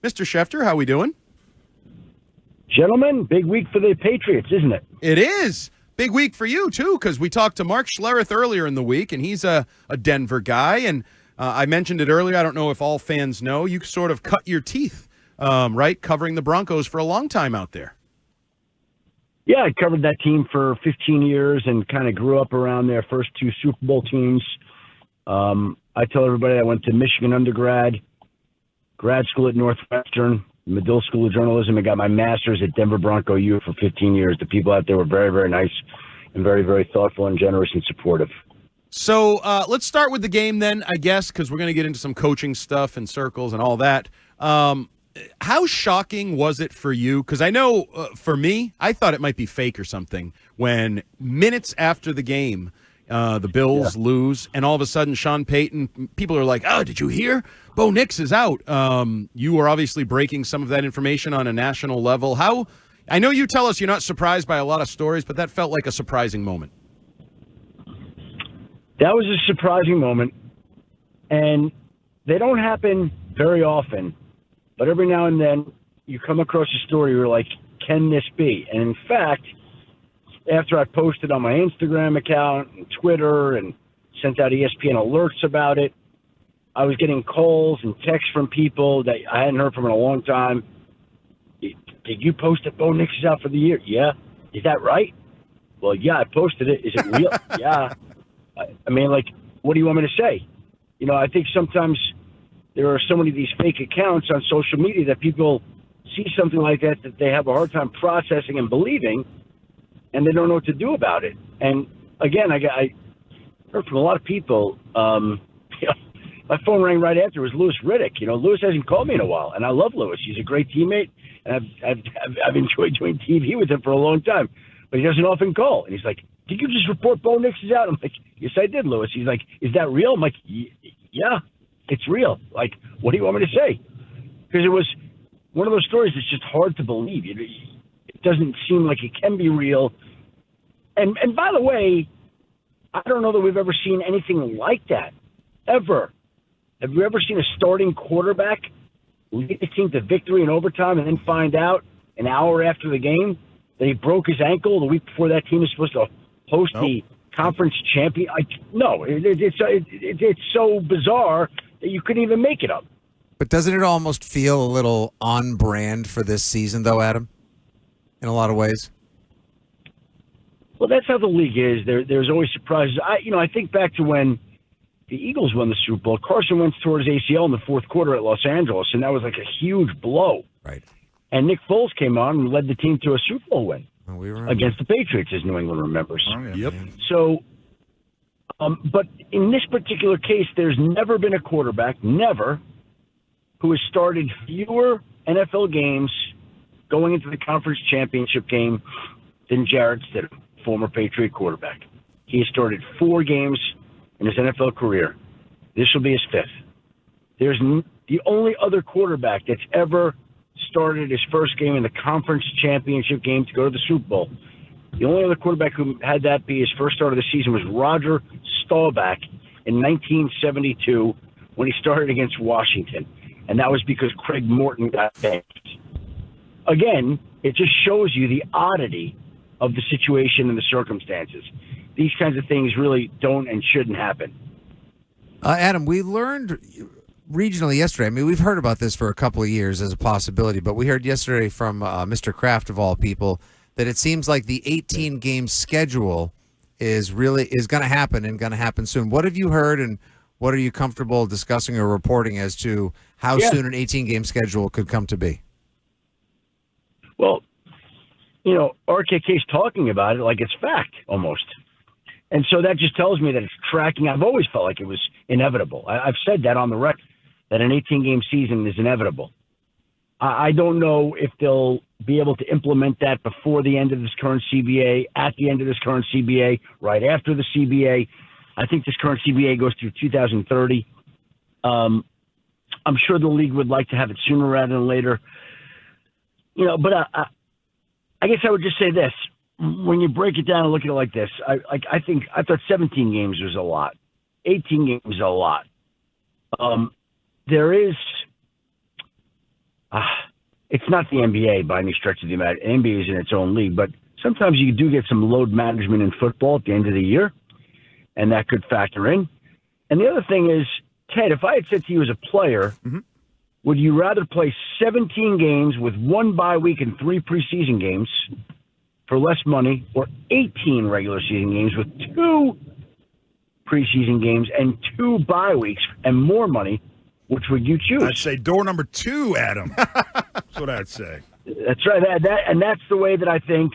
Mr. Schefter, how we doing? Gentlemen, big week for the Patriots, isn't it? It is. Big week for you, too, because we talked to Mark Schlereth earlier in the week, and he's a Denver guy. And I mentioned it earlier. I don't know if all fans know. You sort of cut your teeth, right, covering the Broncos for a long time out there. Yeah, I covered that team for 15 years and kind of grew up around their first two Super Bowl teams. I tell everybody I went to Michigan undergrad, grad school at Northwestern, Medill School of Journalism, and got my master's at Denver Bronco U for 15 years. The people out there were very, very nice and very, very thoughtful and generous and supportive. So let's start with the game then, I guess, because we're going to get into some coaching stuff and circles and all that. How shocking was it for you? Because I know for me, I thought it might be fake or something when minutes after the game, the Bills lose, and all of a sudden Sean Payton, people are like, oh, did you hear? Bo Nix is out. You were obviously breaking some of that information on a national level. I know you tell us you're not surprised by a lot of stories, but that felt like a surprising moment. That was a surprising moment, and they don't happen very often. But every now and then you come across a story where you're like, can this be? And in fact, after I posted on my Instagram account and Twitter and sent out ESPN alerts about it, I was getting calls and texts from people that I hadn't heard from in a long time. Did you post that Bo Nix is out for the year? Yeah. Is that right? Well, yeah, I posted it. Is it real? Yeah. I mean, like, what do you want me to say? You know, I think sometimes there are so many of these fake accounts on social media that people see something like that they have a hard time processing and believing, and they don't know what to do about it. And again, I heard from a lot of people. My phone rang right after. It was Louis Riddick. You know, Louis hasn't called me in a while, and I love Louis. He's a great teammate, and I've enjoyed doing TV with him for a long time. But he doesn't often call. And he's like, "Did you just report Bo Nix is out?" I'm like, "Yes, I did, Louis." He's like, "Is that real?" I'm like, "Yeah, it's real." Like, what do you want me to say? Because it was one of those stories that's just hard to believe. It doesn't seem like it can be real. And by the way, I don't know that we've ever seen anything like that, ever. Have you ever seen a starting quarterback lead the team to victory in overtime and then find out an hour after the game that he broke his ankle the week before that team is supposed to host the conference champion? It's so bizarre that you couldn't even make it up. But doesn't it almost feel a little on brand for this season, though, Adam? In a lot of ways. Well, that's how the league is. There's always surprises. I think back to when the Eagles won the Super Bowl. Carson Wentz tore his ACL in the fourth quarter at Los Angeles, and that was like a huge blow. Right. And Nick Foles came on and led the team to a Super Bowl win against the Patriots, as New England remembers. Oh, yeah. Yep. So, but in this particular case, there's never been a quarterback, never, who has started fewer NFL games going into the conference championship game than Jarrett Stidham, former Patriot quarterback. He has started 4 games in his NFL career. This will be his 5th. There's the only other quarterback that's ever started his first game in the conference championship game to go to the Super Bowl. The only other quarterback who had that be his first start of the season was Roger Staubach in 1972 when he started against Washington. And that was because Craig Morton got benched. Again, it just shows you the oddity of the situation and the circumstances. These kinds of things really don't and shouldn't happen. Adam, we learned regionally yesterday. I mean, we've heard about this for a couple of years as a possibility, but we heard yesterday from Mr. Kraft, of all people, that it seems like the 18-game schedule is going to happen and going to happen soon. What have you heard, and what are you comfortable discussing or reporting as to how soon an 18-game schedule could come to be? Well, RKK's talking about it like it's fact, almost. And so that just tells me that it's tracking. I've always felt like it was inevitable. I've said that on the record, that an 18-game season is inevitable. I don't know if they'll be able to implement that before the end of this current CBA, at the end of this current CBA, right after the CBA. I think this current CBA goes through 2030. I'm sure the league would like to have it sooner rather than later. But I guess I would just say this. When you break it down and look at it like this, I thought 17 games was a lot. 18 games is a lot. There is a it's not the NBA by any stretch of the imagination. NBA is in its own league, but sometimes you do get some load management in football at the end of the year, and that could factor in. And the other thing is, Ted, if I had said to you as a player, would you rather play 17 games with 1 bye week and 3 preseason games for less money, or 18 regular season games with 2 preseason games and 2 bye weeks and more money? Which would you choose? I'd say door number 2, Adam. That's what I'd say. That's right. And that's the way that I think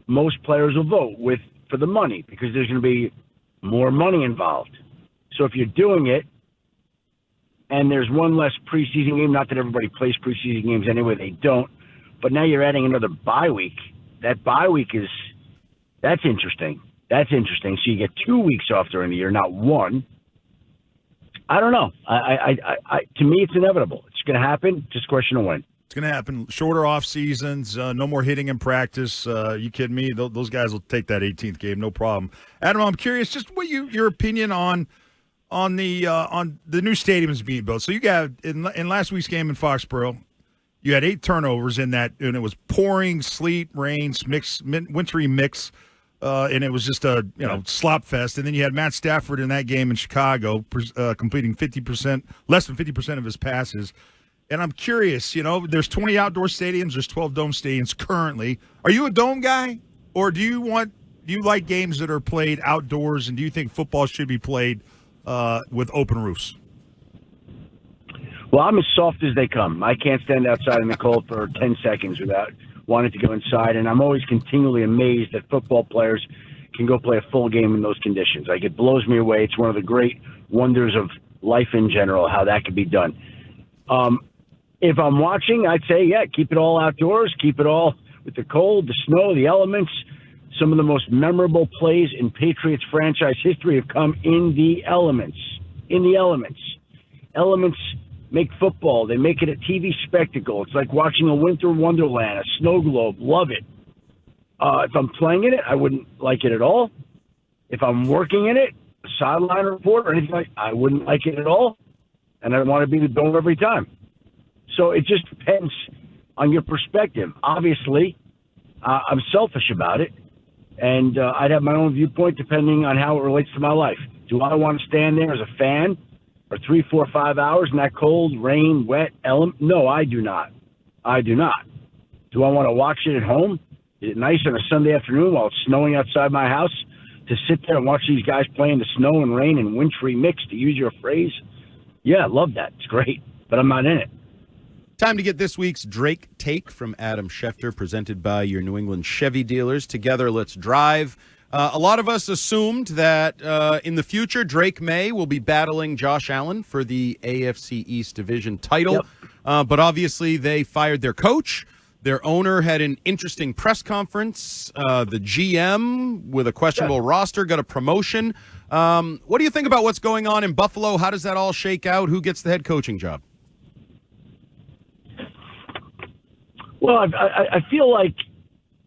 most players will vote for the money, because there's going to be more money involved. So if you're doing it and there's 1 less preseason game, not that everybody plays preseason games anyway, they don't, but now you're adding another bye week. That bye week that's interesting. That's interesting. So you get 2 weeks off during the year, not 1. I don't know. To me, it's inevitable. It's going to happen. Just a question of when. It's going to happen. Shorter off seasons, no more hitting in practice. You kidding me? Those guys will take that 18th game, no problem. Adam, I'm curious, just what your opinion on the new stadiums being built. So you got in last week's game in Foxborough, you had 8 turnovers in that, and it was pouring, sleet, rain, wintry mix. And it was just a slop fest. And then you had Matt Stafford in that game in Chicago, completing less than 50% of his passes. And I'm curious, there's 20 outdoor stadiums, there's 12 dome stadiums currently. Are you a dome guy, or do you like games that are played outdoors? And do you think football should be played with open roofs? Well, I'm as soft as they come. I can't stand outside in the cold for 10 seconds without wanted to go inside, and I'm always continually amazed that football players can go play a full game in those conditions. Like, it blows me away. It's one of the great wonders of life in general, how that could be done. If I'm watching, I'd say, yeah, keep it all outdoors, keep it all with the cold, the snow, the elements. Some of the most memorable plays in Patriots franchise history have come in the elements. In the elements. Elements make football. They make it a TV spectacle. It's like watching a winter wonderland, a snow globe. Love it. If I'm playing in it, I wouldn't like it at all. If I'm working in it, a sideline report or anything I wouldn't like it at all. And I want to be the dome every time. So it just depends on your perspective. Obviously, I'm selfish about it. And I'd have my own viewpoint depending on how it relates to my life. Do I want to stand there as a fan for 3, 4, 5 hours in that cold, rain, wet element? No, I do not. I do not. Do I want to watch it at home? Is it nice on a Sunday afternoon while it's snowing outside my house to sit there and watch these guys play in the snow and rain and wintry mix, to use your phrase? Yeah, I love that. It's great, but I'm not in it. Time to get this week's Drake Take from Adam Schefter, presented by your New England Chevy dealers. Together, let's drive. A lot of us assumed that in the future, Drake May will be battling Josh Allen for the AFC East division title. Yep. But obviously, they fired their coach. Their owner had an interesting press conference. The GM, with a questionable roster, got a promotion. What do you think about what's going on in Buffalo? How does that all shake out? Who gets the head coaching job? Well, I feel like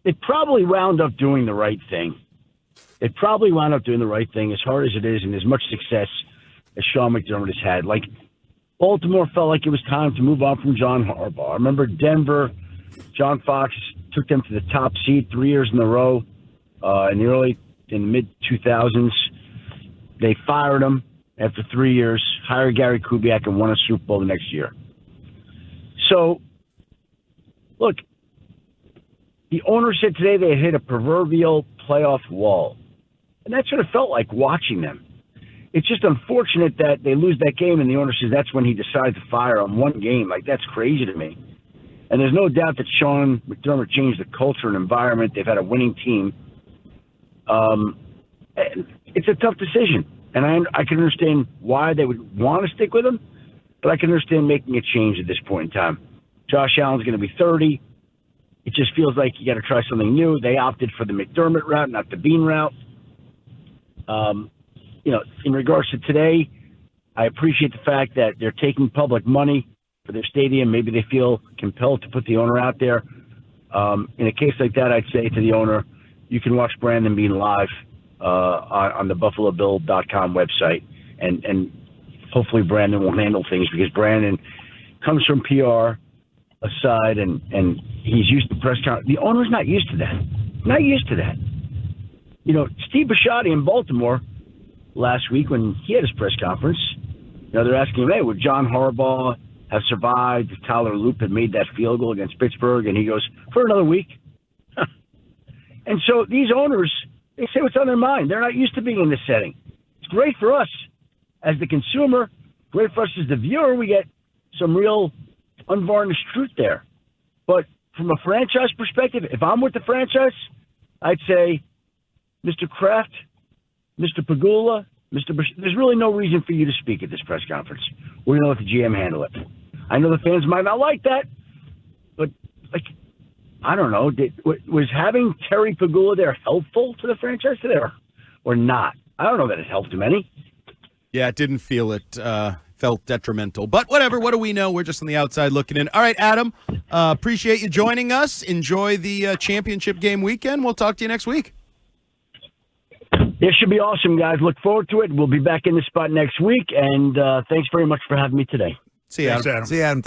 they probably wound up doing the right thing. They probably wound up doing the right thing, as hard as it is and as much success as Sean McDermott has had. Like, Baltimore felt like it was time to move on from John Harbaugh. I remember Denver, John Fox took them to the top seed 3 years in a row in the mid-2000s. They fired him after 3 years, hired Gary Kubiak, and won a Super Bowl the next year. So, look, the owner said today they had hit a proverbial playoff wall. And that's what it felt like watching them. It's just unfortunate that they lose that game and the owner says that's when he decided to fire on one game. Like, that's crazy to me. And there's no doubt that Sean McDermott changed the culture and environment. They've had a winning team. It's a tough decision. And I can understand why they would want to stick with him, but I can understand making a change at this point in time. Josh Allen's going to be 30. It just feels like you got to try something new. They opted for the McDermott route, not the Bean route. In regards to today, I appreciate the fact that they're taking public money for their stadium. Maybe they feel compelled to put the owner out there. In a case like that, I'd say to the owner, you can watch Brandon Bean live on the BuffaloBill.com website, and hopefully Brandon will handle things because Brandon comes from PR aside, and he's used to press conference. The owner's not used to that. Not used to that. You know, Steve Bisciotti in Baltimore last week when he had his press conference, you know, they're asking him, hey, would John Harbaugh have survived if Tyler Loop had made that field goal against Pittsburgh? And he goes, for another week. And so these owners, they say what's on their mind. They're not used to being in this setting. It's great for us as the consumer, great for us as the viewer. We get some real unvarnished truth there. But from a franchise perspective, if I'm with the franchise, I'd say, Mr. Kraft, Mr. Pagula, there's really no reason for you to speak at this press conference. We're going to let the GM handle it. I know the fans might not like that, but, like, I don't know. Was having Terry Pagula there helpful to the franchise today or not? I don't know that it helped him any. Yeah, it didn't feel it. Felt detrimental. But whatever. What do we know? We're just on the outside looking in. All right, Adam, appreciate you joining us. Enjoy the championship game weekend. We'll talk to you next week. It should be awesome, guys. Look forward to it. We'll be back in the spot next week, and thanks very much for having me today. See you, Adam. See you, Adam.